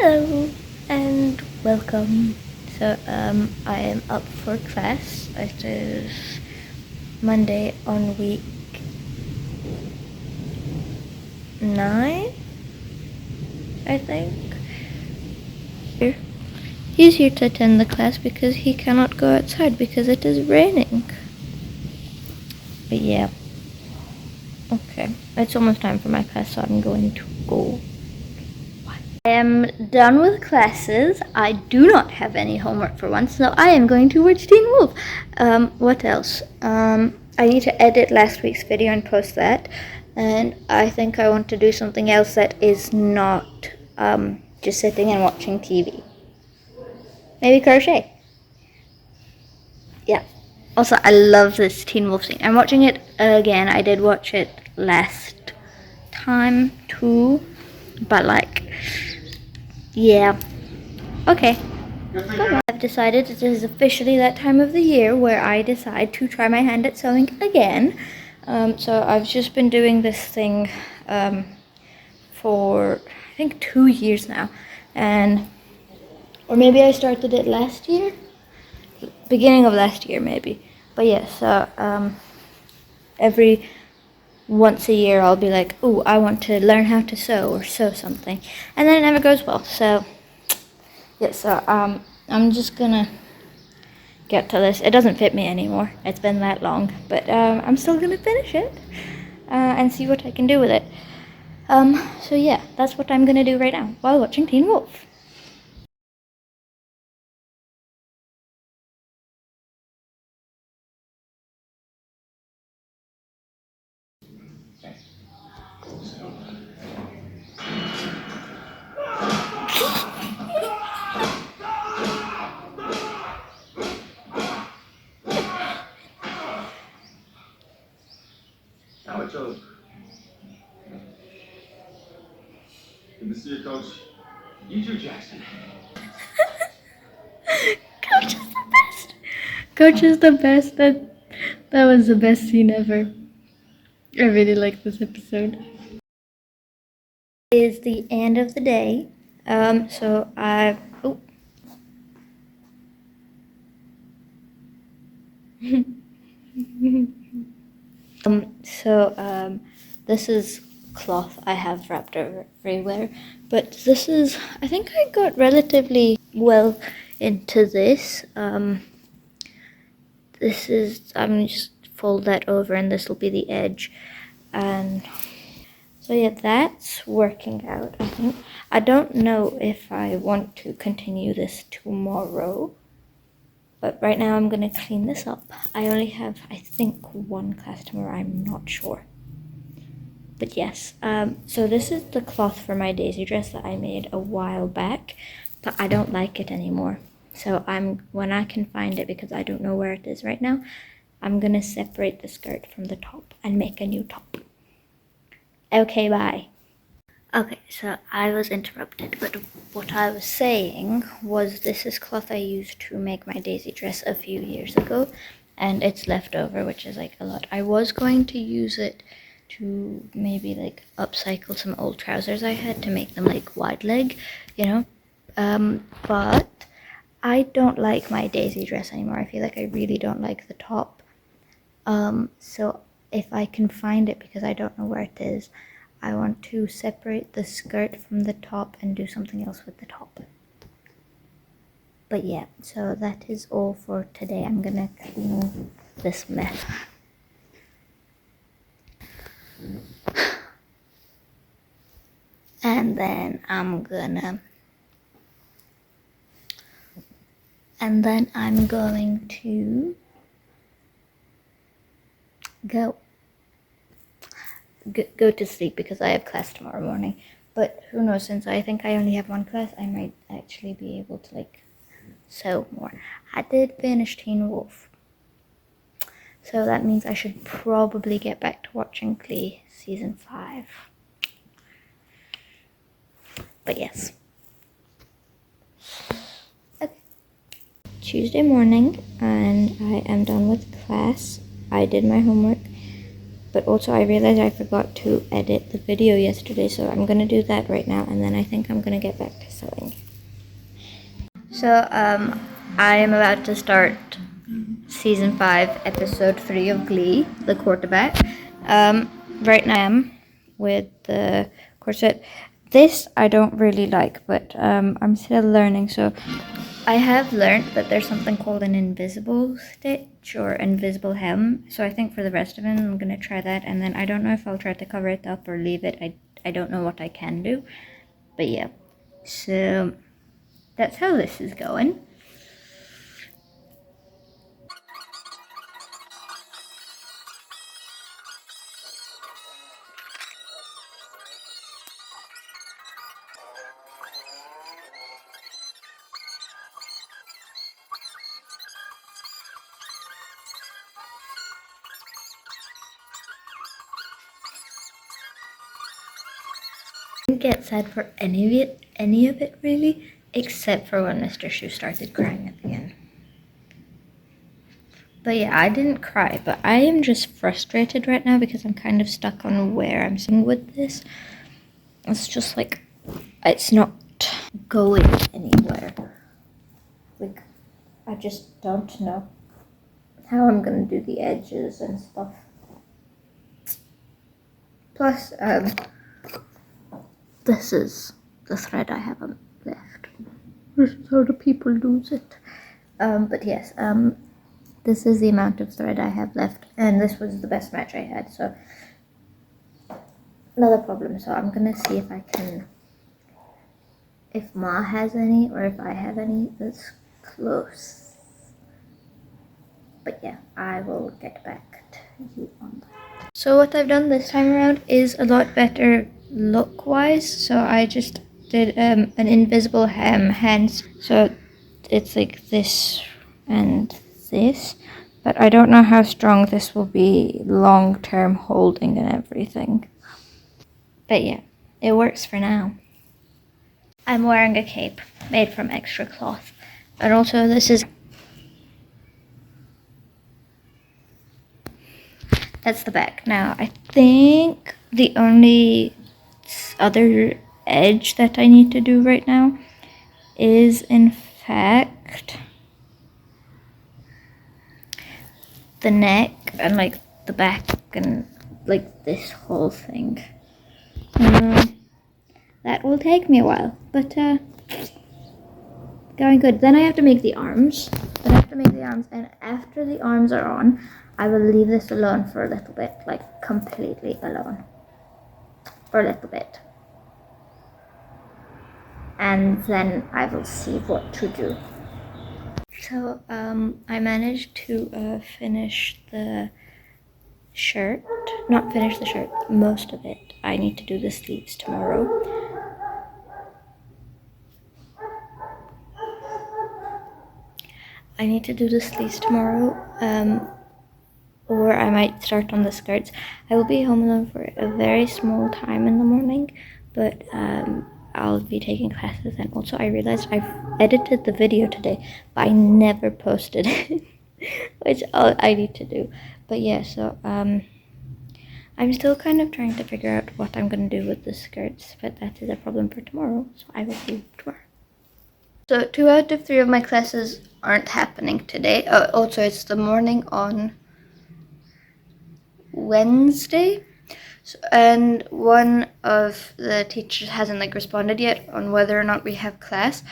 Hello and welcome. So I am up for class. It is Monday on week 9, I think. Here. He's here to attend the class because he cannot go outside because it is raining. But yeah. Okay. It's almost time for my class, so I'm going to go. I am done with classes. I do not have any homework for once, so I am going to watch Teen Wolf. What else? I need to edit last week's video and post that, and I think I want to do something else that is not just sitting and watching TV. Maybe crochet. Yeah. Also, I love this Teen Wolf scene. I'm watching it again. I did watch it last time too, but like, yeah. Okay. Bye-bye. I've decided it is officially that time of the year where I decide to try my hand at sewing again. So I've just been doing this thing for I think 2 years now, or maybe I started it last year, beginning of last year maybe. But yeah, so every once a year I'll be like, oh, I want to learn how to sew or sew something, and then it never goes well. So yeah, so I'm just gonna get to this. It doesn't fit me anymore. It's been that long, but I'm still gonna finish it and see what I can do with it. So yeah, that's what I'm gonna do right now while watching Teen Wolf. Now it's over. Good to see you, Coach. You too, Jackson. Coach is the best. Coach is the best. That was the best scene ever. I really like this episode. It is the end of the day. So I oh. This is cloth I have wrapped everywhere, but this is, I think I got relatively well into this. This is, I'm just fold that over and this will be the edge, and so yeah, that's working out, I think. I don't know if I want to continue this tomorrow, but right now I'm gonna clean this up. I only have, I think, one customer, I'm not sure. But yes, so this is the cloth for my daisy dress that I made a while back, but I don't like it anymore. So when I can find it, because I don't know where it is right now, I'm gonna separate the skirt from the top and make a new top. Okay, bye. Okay, so I was interrupted, but what I was saying was this is cloth I used to make my daisy dress a few years ago, and it's left over, which is like a lot. I was going to use it to maybe like upcycle some old trousers I had to make them like wide leg, you know, but I don't like my daisy dress anymore. I feel like I really don't like the top. So if I can find it, because I don't know where it is, I want to separate the skirt from the top and do something else with the top. But yeah, so that is all for today. I'm gonna clean this mess. And then I'm going to go to sleep because I have class tomorrow morning. But who knows, since I think I only have one class, I might actually be able to like sew more. I did finish Teen Wolf, so that means I should probably get back to watching Glee season 5. But yes. Okay. Tuesday morning, and I am done with class. I did my homework. but also I realized I forgot to edit the video yesterday, so I'm gonna do that right now, and then I think I'm gonna get back to sewing. So I am about to start season 5 episode 3 of Glee, the quarterback. Right now I'm with the corset. This I don't really like, but I'm still learning. So I have learned that there's something called an invisible stitch or invisible hem. So I think for the rest of it I'm gonna try that, and then I don't know if I'll try to cover it up or leave it. I don't know what I can do, but yeah. So that's how this is going. Didn't get sad for any of it really, except for when Mr. Shoe started crying at the end. But yeah, I didn't cry, but I am just frustrated right now because I'm kind of stuck on where I'm sitting with this. It's just like, it's not going anywhere. Like, I just don't know how I'm gonna do the edges and stuff. Plus, this is the thread I haven't left. This is how the people lose it. But yes, this is the amount of thread I have left, and this was the best match I had, so another problem. So I'm gonna see if I can, if Ma has any, or if I have any that's close. But yeah, I will get back to you on that. So what I've done this time around is a lot better look-wise. So I just did an invisible hem, hence, so it's like this and this, but I don't know how strong this will be long-term holding and everything. But yeah, it works for now. I'm wearing a cape made from extra cloth, and also this is, that's the back. Now I think the only other edge that I need to do right now is in fact the neck and like the back and like this whole thing. That will take me a while, but going good. Then I have to make the arms. And after the arms are on, I will leave this alone for a little bit, like completely alone for a little bit. And then I will see what to do. So I managed to finish the shirt. Not finish the shirt, most of it. I need to do the sleeves tomorrow. Or I might start on the skirts. I will be home alone for a very small time in the morning, but I'll be taking classes. And also I realized I've edited the video today, but I never posted it, which I need to do. But yeah, so I'm still kind of trying to figure out what I'm going to do with the skirts, but that is a problem for tomorrow, so I will do tomorrow. So 2 out of 3 of my classes aren't happening today. Also, it's the morning on Wednesday, and one of the teachers hasn't like responded yet on whether or not we have class.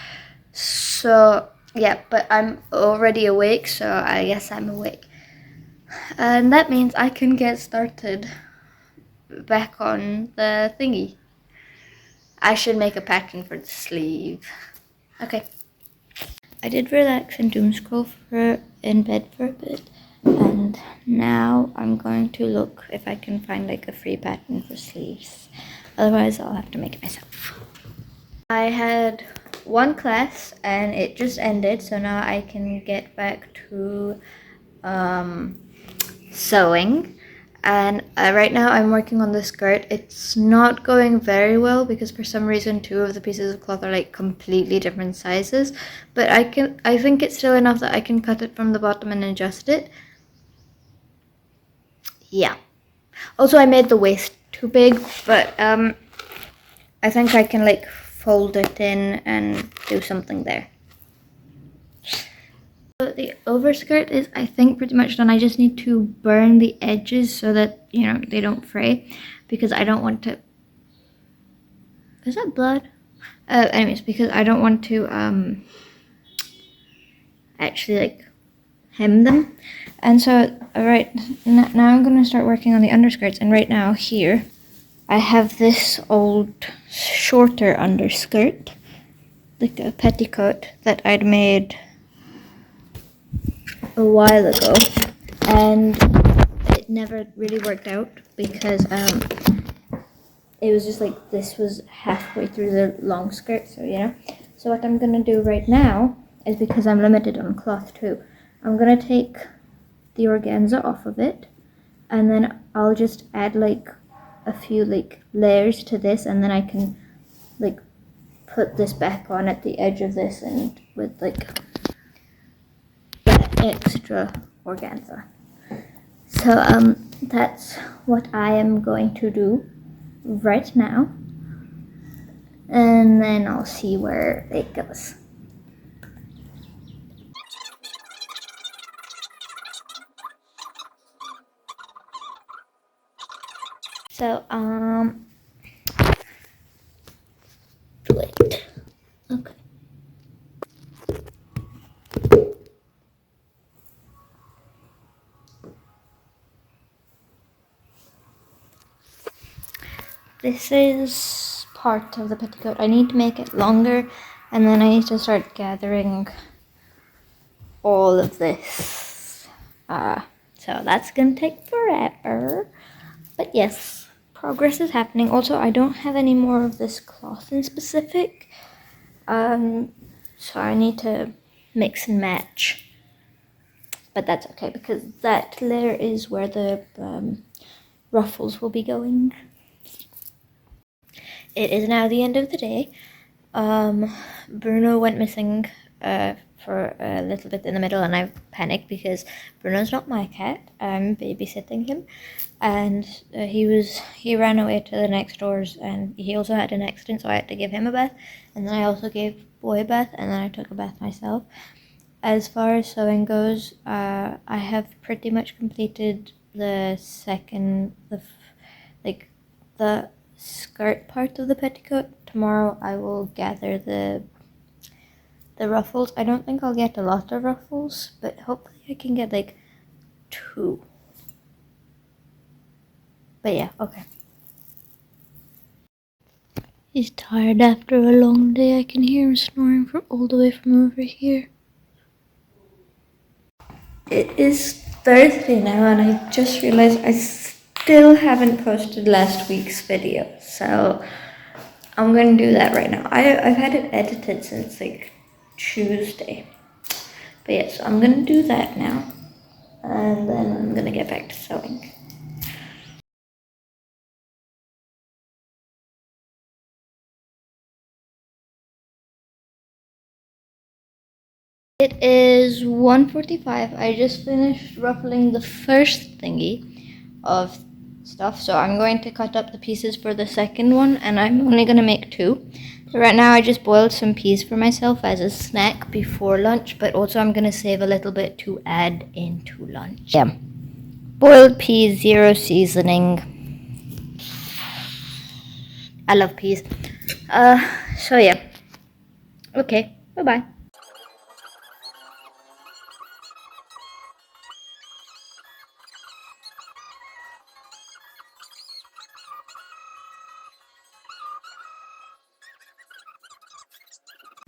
So yeah, but I'm already awake, so I guess I'm awake, and that means I can get started back on the thingy. I should make a pattern for the sleeve. Okay. I did relax and doom scroll in bed for a bit, and now I'm going to look if I can find like a free pattern for sleeves. Otherwise I'll have to make it myself. I had one class and it just ended, so now I can get back to sewing. And right now I'm working on the skirt. It's not going very well because for some reason 2 of the pieces of cloth are like completely different sizes, but I think it's still enough that I can cut it from the bottom and adjust it. Yeah, Also, I made the waist too big, but I think I can like fold it in and do something there. So the overskirt is, I think, pretty much done. I just need to burn the edges so that, you know, they don't fray, because I don't want to... Is that blood? Anyways, because I don't want to actually like hem them. And so, alright, now I'm going to start working on the underskirts. And right now here, I have this old shorter underskirt, like a petticoat that I'd made a while ago, and it never really worked out because it was just like this was halfway through the long skirt, so you know. So what I'm gonna do right now is, because I'm limited on cloth too, I'm gonna take the organza off of it, and then I'll just add like a few like layers to this, and then I can like put this back on at the edge of this, and with like that extra organza. So that's what I am going to do right now, and then I'll see where it goes. So wait, okay. This is part of the petticoat. I need to make it longer, and then I need to start gathering all of this. So that's gonna take forever. But yes, progress is happening. Also, I don't have any more of this cloth in specific. So I need to mix and match. But that's okay, because that layer is where the ruffles will be going. It is now the end of the day. Bruno went missing for a little bit in the middle, and I panicked because Bruno's not my cat. I'm babysitting him, and he ran away to the next doors, and he also had an accident, so I had to give him a bath, and then I also gave Boy a bath, and then I took a bath myself. As far as sewing goes, I have pretty much completed the skirt part of the petticoat. Tomorrow I will gather the ruffles. I don't think I'll get a lot of ruffles, but hopefully I can get like 2. But yeah, okay. He's tired after a long day. I can hear him snoring from all the way from over here. It is Thursday now, and I just realized I still haven't posted last week's video, so I'm gonna do that right now. I've had it edited since like Tuesday, but yeah, so I'm gonna do that now, and then I'm gonna get back to sewing. It is 1:45. I just finished ruffling the first thingy of stuff, so I'm going to cut up the pieces for the second one, and I'm only going to make 2. So right now I just boiled some peas for myself as a snack before lunch, but also I'm going to save a little bit to add into lunch. Yeah. Boiled peas, 0 seasoning. I love peas. So yeah. Okay, bye-bye.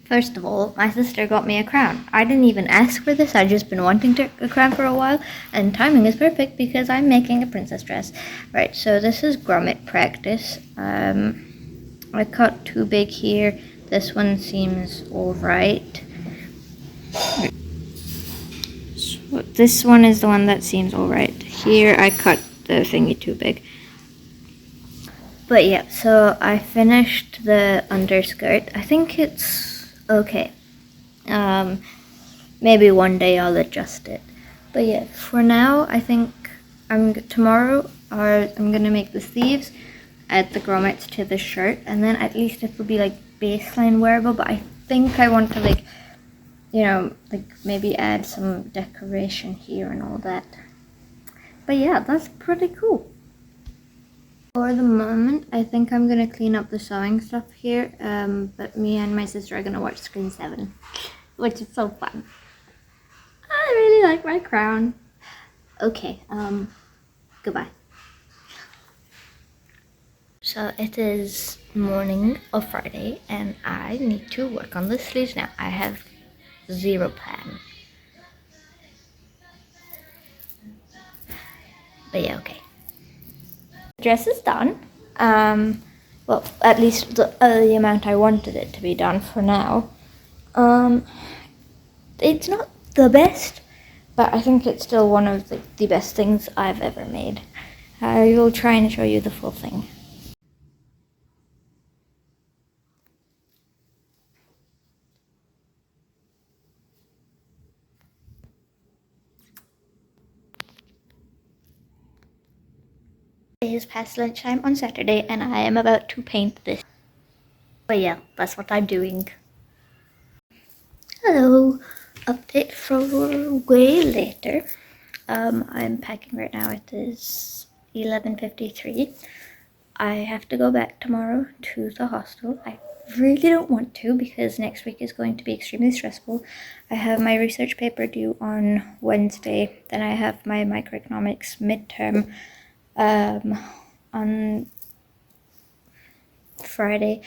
First of all, my sister got me a crown. I didn't even ask for this. I've just been wanting a crown for a while, and timing is perfect because I'm making a princess dress. Right, so this is grommet practice. I cut too big here. This one seems alright. So this one is the one that seems alright. Here I cut the thingy too big. But yeah, so I finished the underskirt. I think it's okay. Maybe one day I'll adjust it. But yeah, for now I think tomorrow, or I'm gonna make the sleeves, add the grommets to the shirt, and then at least it will be like baseline wearable. But I think I want to like, you know, like maybe add some decoration here and all that. But yeah, that's pretty cool. For the moment, I think I'm gonna clean up the sewing stuff here, but me and my sister are gonna watch Screen 7, which is so fun. I really like my crown. Okay, goodbye. So it is morning of Friday, and I need to work on the sleeves now. I have zero plan. But yeah, okay. The dress is done. Well, at least the amount I wanted it to be done for now. It's not the best, but I think it's still one of the best things I've ever made. I will try and show you the full thing. It is past lunchtime on Saturday, and I am about to paint this. But yeah, that's what I'm doing. Hello, update for way later. I'm packing right now. It is 11:53. I have to go back tomorrow to the hostel. I really don't want to because next week is going to be extremely stressful. I have my research paper due on Wednesday. Then I have my microeconomics midterm on Friday.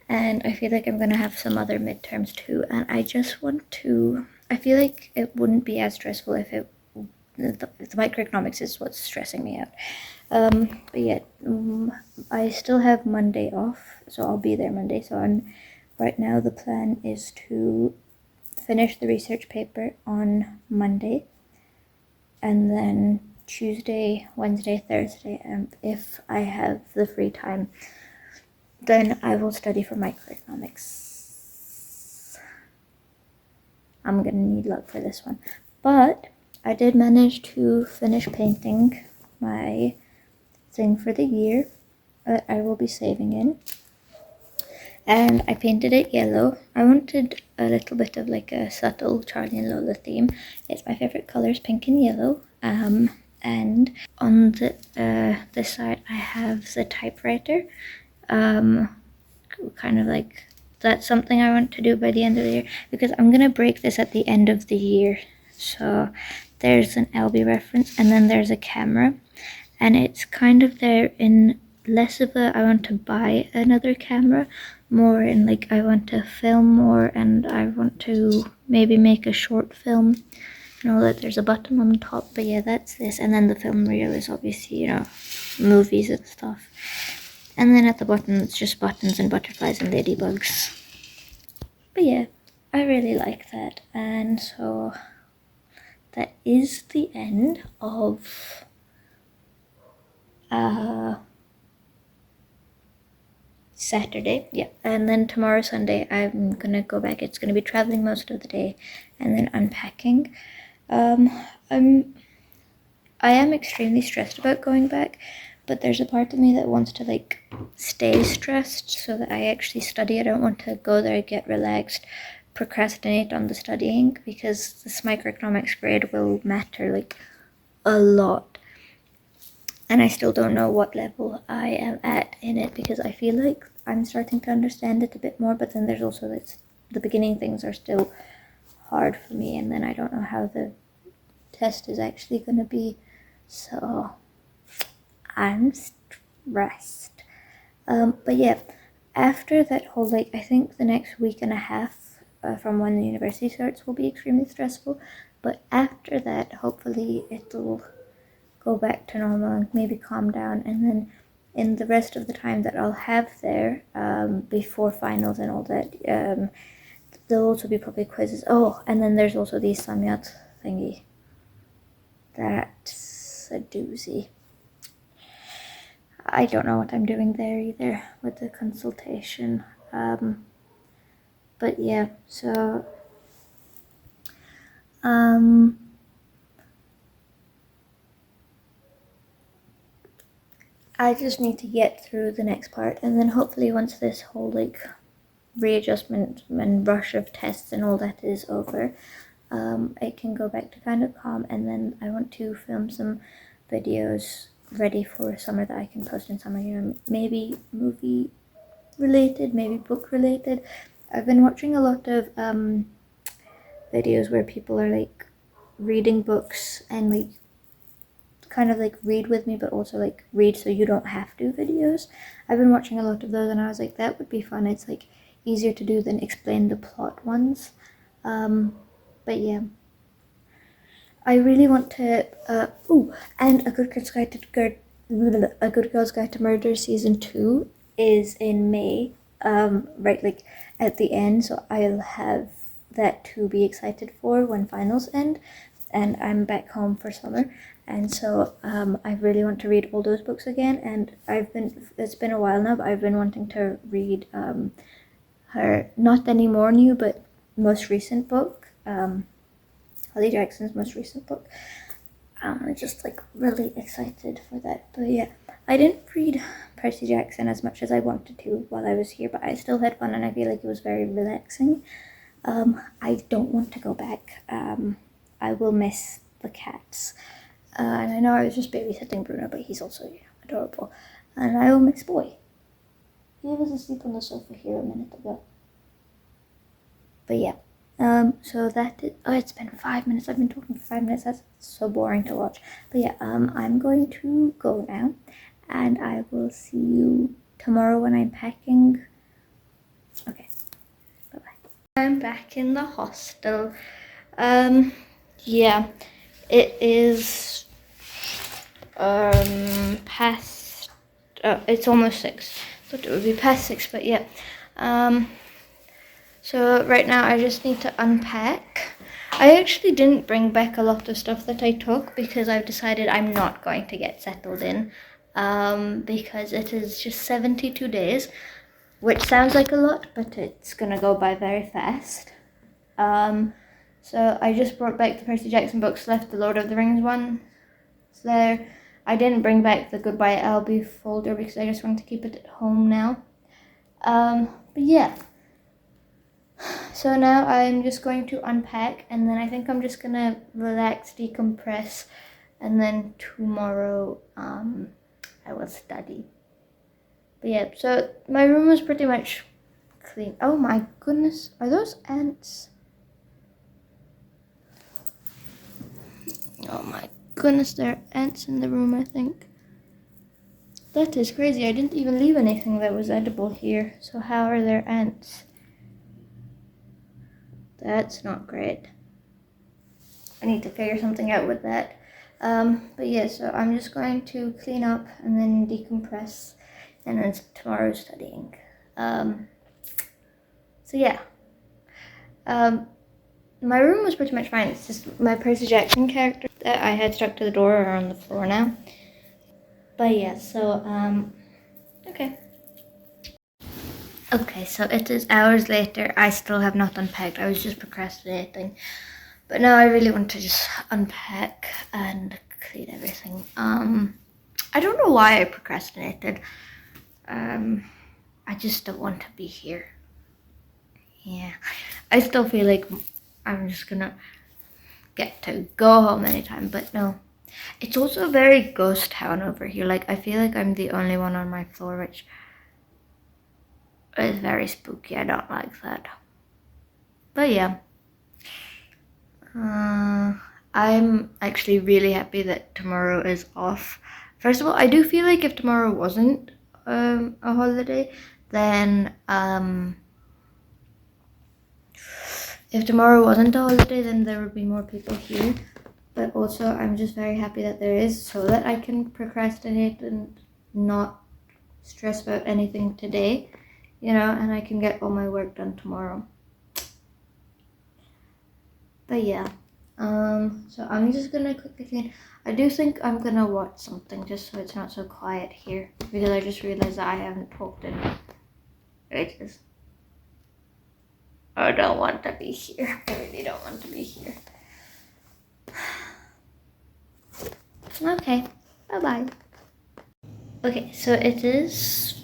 And I feel like I'm gonna have some other midterms too. And I just want to, I feel like it wouldn't be as stressful if the microeconomics is what's stressing me out. But yeah, I still have Monday off, so I'll be there Monday. So right now the plan is to finish the research paper on Monday, and then Tuesday, Wednesday, Thursday, and if I have the free time, then I will study for microeconomics. I'm gonna need luck for this one. But I did manage to finish painting my thing for the year that I will be saving in. And I painted it yellow. I wanted a little bit of like a subtle Charlie and Lola theme. It's my favorite colors, pink and yellow. And on the this side I have the typewriter. Kind of like, that's something I want to do by the end of the year, because I'm gonna break this at the end of the year. So there's an LB reference, and then there's a camera, and it's kind of there in less of a I want to buy another camera, more in like I want to film more, and I want to maybe make a short film. You know that there's a button on the top, but yeah, that's this. And then the film reel is obviously, you know, movies and stuff. And then at the bottom it's just buttons and butterflies and ladybugs. But yeah, I really like that. And so that is the end of Saturday. Yeah, and then tomorrow Sunday I'm gonna go back. It's gonna be traveling most of the day and then unpacking. I am extremely stressed about going back, but there's a part of me that wants to like stay stressed so that I actually study. I don't want to go there, get relaxed, procrastinate on the studying, because this microeconomics grade will matter like a lot. And I still don't know what level I am at in it, because I feel like I'm starting to understand it a bit more, but then there's also this, the beginning things are still hard for me, and then I don't know how the test is actually going to be. So I'm stressed. But yeah, after that whole, like, I think the next week and a half from when the university starts will be extremely stressful. But after that, hopefully it'll go back to normal and maybe calm down. And then in the rest of the time that I'll have there, before finals and all that, there'll also be probably quizzes. Oh, and then there's also the samyat thingy. That's a doozy. I don't know what I'm doing there either with the consultation. But yeah, so I just need to get through the next part, and then hopefully once this whole like readjustment and rush of tests and all that is over, it can go back to kind of calm, and then I want to film some videos ready for summer that I can post in summer, you know, maybe movie related, maybe book related. I've been watching a lot of videos where people are like reading books and like kind of like read with me, but also like read so you don't have to videos. I've been watching a lot of those, and I was like, that would be fun. It's like easier to do than explain the plot ones. But yeah, I really want to. And A Good Girl's Guide to Murder season 2 is in May. Right, like at the end, so I'll have that to be excited for when finals end, and I'm back home for summer, and so I really want to read all those books again. And it's been a while now, but I've been wanting to read her not anymore new, but most recent book, Holly Jackson's most recent book. I'm just like really excited for that. But yeah, I didn't read Percy Jackson as much as I wanted to while I was here, but I still had fun, and I feel like it was very relaxing. I don't want to go back. I will miss the cats. And I know I was just babysitting Bruno, but he's also adorable. And I will miss Boy. He was asleep on the sofa here a minute ago. But yeah. So that is, oh, it's been 5 minutes. I've been talking for 5 minutes. That's so boring to watch. But yeah, I'm going to go now, and I will see you tomorrow when I'm packing. Okay, bye-bye. I'm back in the hostel. Yeah, it is, past, it's almost 6. Thought it would be past 6, but yeah. So right now I just need to unpack. I actually didn't bring back a lot of stuff that I took because I've decided I'm not going to get settled in, because it is just 72 days, which sounds like a lot, but it's gonna go by very fast. So I just brought back the Percy Jackson books, left the Lord of the Rings one there. I didn't bring back the Goodbye Albie folder because I just wanted to keep it at home now. But yeah. So now I'm just going to unpack, and then I think I'm just gonna relax, decompress, and then tomorrow I will study. But yeah, so my room was pretty much clean. Oh my goodness, are those ants? Oh my goodness, there are ants in the room, I think. That is crazy. I didn't even leave anything that was edible here. So how are there ants? That's not great. I need to figure something out with that. But yeah, so I'm just going to clean up and then decompress, and then tomorrow's studying. So yeah. My room was pretty much fine. It's just my Percy Jackson character that I had stuck to the door are on the floor now. But yeah, so, okay. Okay, so it is hours later. I still have not unpacked. I was just procrastinating. But now I really want to just unpack and clean everything. I don't know why I procrastinated. I just don't want to be here. Yeah, I still feel like I'm just gonna get to go home anytime, but no. It's also a very ghost town over here. Like, I feel like I'm the only one on my floor, which is very spooky. I don't like that. But yeah. I'm actually really happy that tomorrow is off. First of all, I do feel like if tomorrow wasn't a holiday, then if tomorrow wasn't a holiday, then there would be more people here. But also, I'm just very happy that there is, so that I can procrastinate and not stress about anything today, you know, and I can get all my work done tomorrow. But yeah, so I'm just gonna quickly clean. I do think I'm gonna watch something just so it's not so quiet here, because I just realized that I haven't talked in ages. I don't want to be here. I really don't want to be here. Okay, bye-bye. Okay, so it is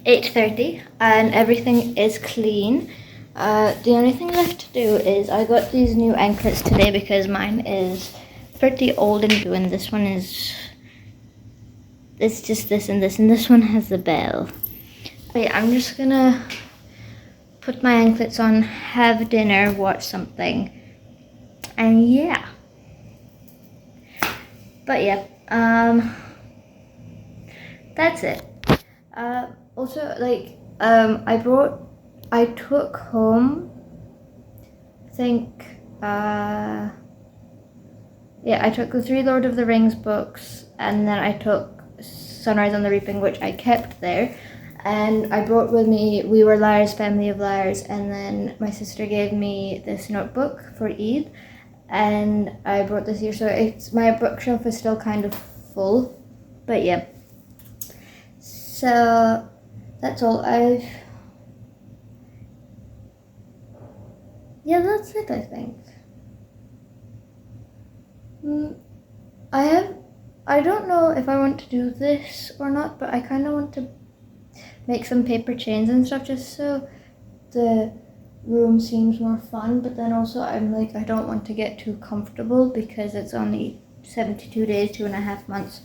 8:30 and everything is clean. The only thing left to do is I got these new anklets today because mine is pretty old and new, and this one is, it's just this and this, and this one has the bell. But yeah, I'm just gonna put my anklets on, have dinner, watch something, and yeah. But yeah, that's it. Also, like, I took home, I think, yeah, I took the 3 Lord of the Rings books, and then I took Sunrise on the Reaping, which I kept there. And I brought with me We Were Liars, Family of Liars, and then my sister gave me this notebook for Eid, and I brought this here, so it's, my bookshelf is still kind of full, but yeah. So that's all. Yeah, that's it, I think. I don't know if I want to do this or not, but I kind of want to make some paper chains and stuff just so the room seems more fun, but then also I'm like, I don't want to get too comfortable because it's only 72 days, 2.5 months.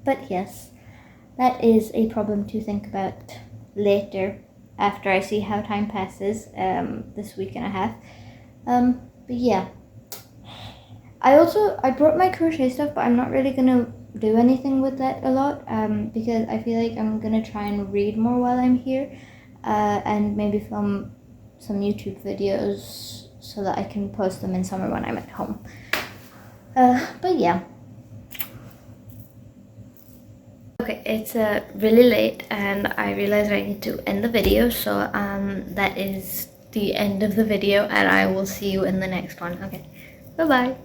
But yes, that is a problem to think about later after I see how time passes this week and a half. But yeah, I brought my crochet stuff, but I'm not really gonna do anything with that a lot because I feel like I'm gonna try and read more while I'm here and maybe film some YouTube videos so that I can post them in summer when I'm at home. But yeah. Okay, it's really late and I realized I need to end the video, so that is the end of the video and I will see you in the next one. Okay, bye bye.